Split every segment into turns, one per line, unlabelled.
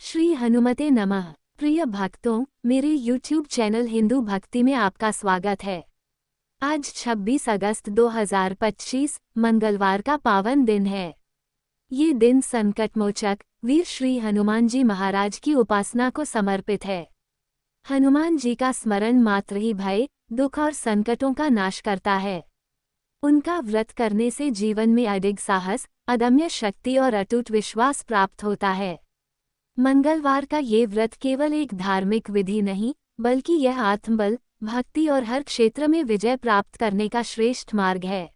श्री हनुमते नमः। प्रिय भक्तों, मेरे YouTube चैनल हिंदू भक्ति में आपका स्वागत है। आज 26 अगस्त 2025 मंगलवार का पावन दिन है। ये दिन संकटमोचक वीर श्री हनुमान जी महाराज की उपासना को समर्पित है। हनुमान जी का स्मरण मात्र ही भय, दुख और संकटों का नाश करता है। उनका व्रत करने से जीवन में अडिग साहस, अदम्य शक्ति और अटूट विश्वास प्राप्त होता है। मंगलवार का ये व्रत केवल एक धार्मिक विधि नहीं, बल्कि यह आत्मबल, भक्ति और हर क्षेत्र में विजय प्राप्त करने का श्रेष्ठ मार्ग है।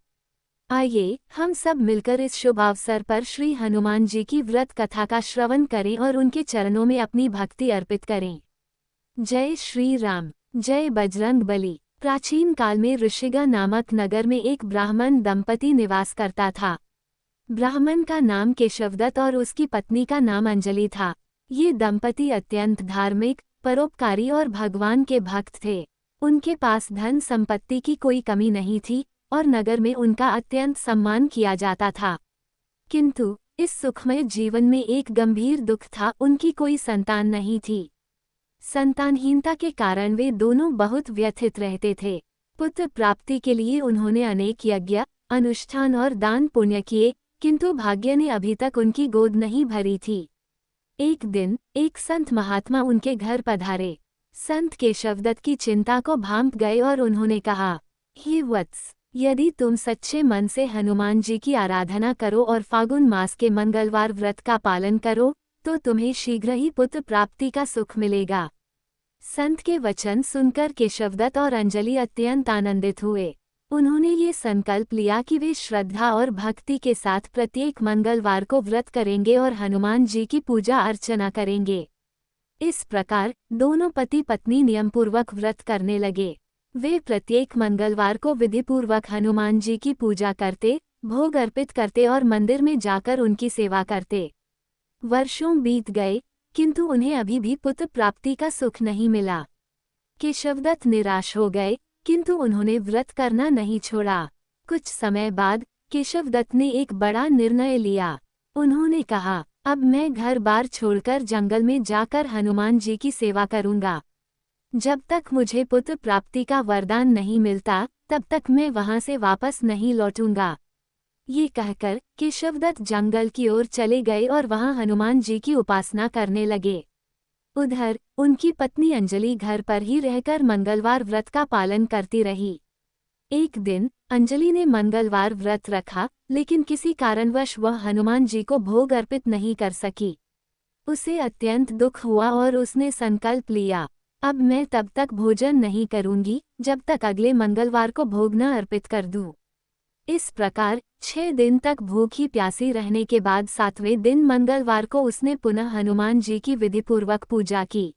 आइए हम सब मिलकर इस शुभ अवसर पर श्री हनुमान जी की व्रत कथा का श्रवण करें और उनके चरणों में अपनी भक्ति अर्पित करें। जय श्री राम, जय बजरंग बली। प्राचीन काल में ऋषिगा नामक नगर में एक ब्राह्मण दंपति निवास करता था। ब्राह्मण का नाम केशवदत्त और उसकी पत्नी का नाम अंजलि था। ये दंपति अत्यंत धार्मिक, परोपकारी और भगवान के भक्त थे। उनके पास धन संपत्ति की कोई कमी नहीं थी और नगर में उनका अत्यंत सम्मान किया जाता था। किंतु इस सुखमय जीवन में एक गंभीर दुख था, उनकी कोई संतान नहीं थी। संतानहीनता के कारण वे दोनों बहुत व्यथित रहते थे। पुत्र प्राप्ति के लिए उन्होंने अनेक यज्ञ, अनुष्ठान और दान पुण्य किए, किंतु भाग्य ने अभी तक उनकी गोद नहीं भरी थी। एक दिन एक संत महात्मा उनके घर पधारे। संत केशवदत्त की चिंता को भांप गए और उन्होंने कहा, हे वत्स, यदि तुम सच्चे मन से हनुमान जी की आराधना करो और फागुन मास के मंगलवार व्रत का पालन करो, तो तुम्हें शीघ्र ही पुत्र प्राप्ति का सुख मिलेगा। संत के वचन सुनकर केशवदत्त और अंजलि अत्यंत आनंदित हुए। उन्होंने ये संकल्प लिया कि वे श्रद्धा और भक्ति के साथ प्रत्येक मंगलवार को व्रत करेंगे और हनुमान जी की पूजा अर्चना करेंगे। इस प्रकार दोनों पति पत्नी नियमपूर्वक व्रत करने लगे। वे प्रत्येक मंगलवार को विधिपूर्वक हनुमान जी की पूजा करते, भोग अर्पित करते और मंदिर में जाकर उनकी सेवा करते। वर्षों बीत गए, किंतु उन्हें अभी भी पुत्र प्राप्ति का सुख नहीं मिला। केशवदत्त निराश हो गए, किंतु उन्होंने व्रत करना नहीं छोड़ा। कुछ समय बाद केशवदत्त ने एक बड़ा निर्णय लिया। उन्होंने कहा, अब मैं घर बार छोड़कर जंगल में जाकर हनुमान जी की सेवा करूंगा। जब तक मुझे पुत्र प्राप्ति का वरदान नहीं मिलता, तब तक मैं वहां से वापस नहीं लौटूंगा। ये कहकर केशवदत्त जंगल की ओर चले गए और वहां हनुमान जी की उपासना करने लगे। उधर उनकी पत्नी अंजलि घर पर ही रहकर मंगलवार व्रत का पालन करती रही। एक दिन अंजलि ने मंगलवार व्रत रखा, लेकिन किसी कारणवश वह हनुमान जी को भोग अर्पित नहीं कर सकी। उसे अत्यंत दुख हुआ और उसने संकल्प लिया, अब मैं तब तक भोजन नहीं करूंगी जब तक अगले मंगलवार को भोग न अर्पित कर दूं। इस प्रकार 6 दिन तक भूखी प्यासी रहने के बाद 7वें दिन मंगलवार को उसने पुनः हनुमान जी की विधिपूर्वक पूजा की।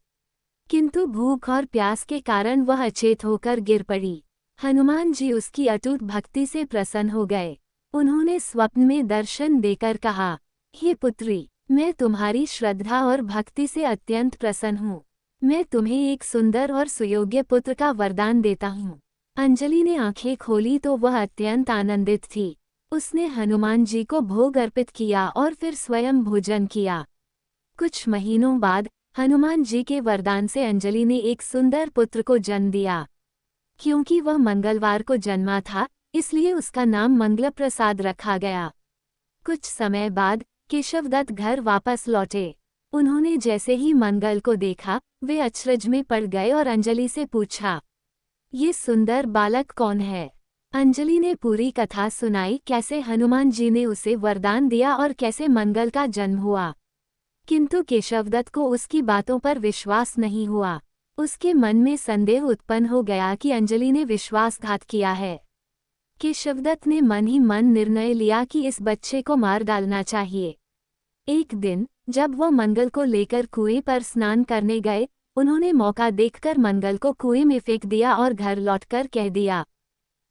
किंतु भूख और प्यास के कारण वह अचेत होकर गिर पड़ी। हनुमान जी उसकी अटूट भक्ति से प्रसन्न हो गए। उन्होंने स्वप्न में दर्शन देकर कहा, हे पुत्री, मैं तुम्हारी श्रद्धा और भक्ति से अत्यंत प्रसन्न हूँ। मैं तुम्हें एक सुंदर और सुयोग्य पुत्र का वरदान देता हूँ। अंजलि ने आंखें खोली तो वह अत्यंत आनंदित थी। उसने हनुमान जी को भोग अर्पित किया और फिर स्वयं भोजन किया। कुछ महीनों बाद हनुमान जी के वरदान से अंजलि ने एक सुंदर पुत्र को जन्म दिया। क्योंकि वह मंगलवार को जन्मा था, इसलिए उसका नाम मंगल प्रसाद रखा गया। कुछ समय बाद केशवदत्त घर वापस लौटे। उन्होंने जैसे ही मंगल को देखा, वे अचरज में पड़ गए और अंजलि से पूछा, ये सुंदर बालक कौन है? अंजलि ने पूरी कथा सुनाई, कैसे हनुमान जी ने उसे वरदान दिया और कैसे मंगल का जन्म हुआ। किंतु केशवदत्त को उसकी बातों पर विश्वास नहीं हुआ। उसके मन में संदेह उत्पन्न हो गया कि अंजलि ने विश्वासघात किया है। केशवदत्त ने मन ही मन निर्णय लिया कि इस बच्चे को मार डालना चाहिए। एक दिन जब वह मंगल को लेकर कुएं पर स्नान करने गए, उन्होंने मौका देखकर मंगल को कुएं में फेंक दिया और घर लौटकर कह दिया,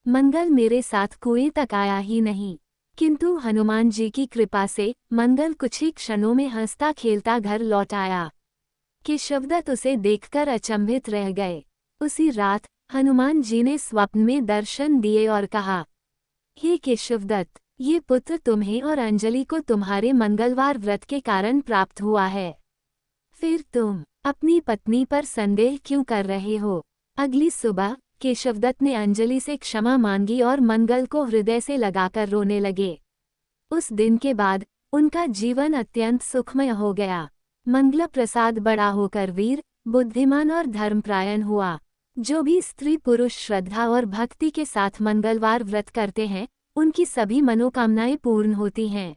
मंगल मेरे साथ कुएं तक आया ही नहीं। किंतु हनुमान जी की कृपा से मंगल कुछ ही क्षणों में हंसता खेलता घर लौट आया। केशवदत्त उसे देखकर अचंभित रह गए। उसी रात हनुमान जी ने स्वप्न में दर्शन दिए और कहा, हे केशवदत्त, ये पुत्र तुम्हें और अंजलि को तुम्हारे मंगलवार व्रत के कारण प्राप्त हुआ है। फिर तुम अपनी पत्नी पर संदेह क्यों कर रहे हो? अगली सुबह केशवदत्त ने अंजलि से क्षमा मांगी और मंगल को हृदय से लगाकर रोने लगे। उस दिन के बाद उनका जीवन अत्यंत सुखमय हो गया। मंगल प्रसाद बड़ा होकर वीर, बुद्धिमान और धर्मपरायण हुआ। जो भी स्त्री पुरुष श्रद्धा और भक्ति के साथ मंगलवार व्रत करते हैं, उनकी सभी मनोकामनाएं पूर्ण होती हैं।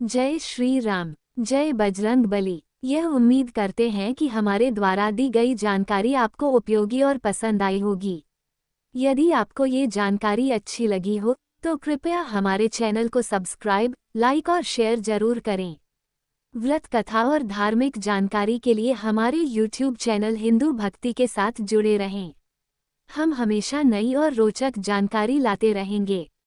जय श्री राम, जय बजरंग बली। यह उम्मीद करते हैं कि हमारे द्वारा दी गई जानकारी आपको उपयोगी और पसंद आई होगी। यदि आपको ये जानकारी अच्छी लगी हो तो कृपया हमारे चैनल को सब्सक्राइब, लाइक और शेयर जरूर करें। व्रत कथा और धार्मिक जानकारी के लिए हमारे YouTube चैनल हिंदू भक्ति के साथ जुड़े रहें। हम हमेशा नई और रोचक जानकारी लाते रहेंगे।